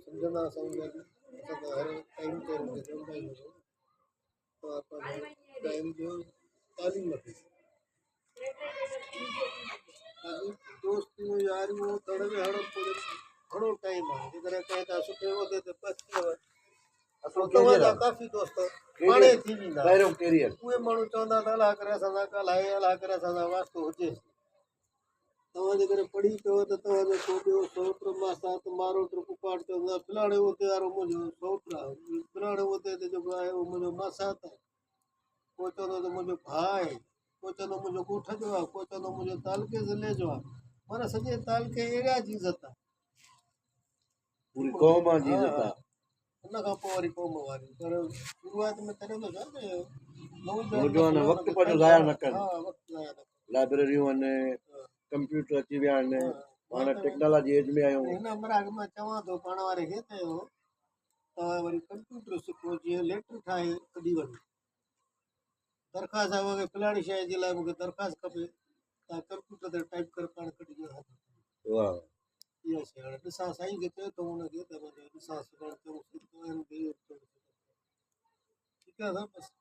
सम्झंदा असां असां हर टाइम ते चवंदा आहियूं तो टाइम जो तालीम वठे दोस्त यारियूं तड़ में हड़ो घणो टाइम आहे जेकॾहिं कंहिं तव्हां सुठे उहिदे ते पहुची वियो तव्हांजा काफ़ी दोस्त पाणे थी वेंदा उहे माण्हू चवंदा त अलाह करे असां सां ॻाल्हाए अलाह करे असां सां वास्तो हुजे तव्हां जेकॾहिं पढ़ी पियो त तव्हांजो को ॿियो सौट मासात मारो पुपाट चवंदा फलाणे उहिदे वारो मुंहिंजो सौट आहे फलाणे उहिदे ते जेको आहे उहो मुंहिंजो मासात आहे को चवंदो त मुंहिंजो भाउ आहे को चवंदो मुंहिंजो ॻोठ जो आहे को चवंदो मुंहिंजो तालके ज़िले जो आहे माना सॼे तालके एरिया जी इज़त आहे पूरी क़ौम जी इज़त आहे उन खां पोइ वरी क़ौम वारी पर शुरूआत में तॾहिं थो छा नौजवान वक़्तु पंहिंजो ज़ाया न कनि लाइब्रेरियूं आहिनि कंप्यूटर अची विया आहिनि पाण टेक्नोलॉजी एज में आहियूं हिन मराग मां चवां थो पाण वारे खे त तव्हां वरी कंप्यूटर सिखो जीअं लेटर ठाहे कढी वञो दरख़्वास्त आहे मूंखे फलाणी शइ जे लाइ मूंखे दरख़्वास्त खपे तव्हां कंप्यूटर ते टाइप करे पाण कढी ॾियो वाह इहा शइ हाणे ॾिसां साईं खे चयो अथऊं हुनखे त ॾिसां ठीकु आहे न बसि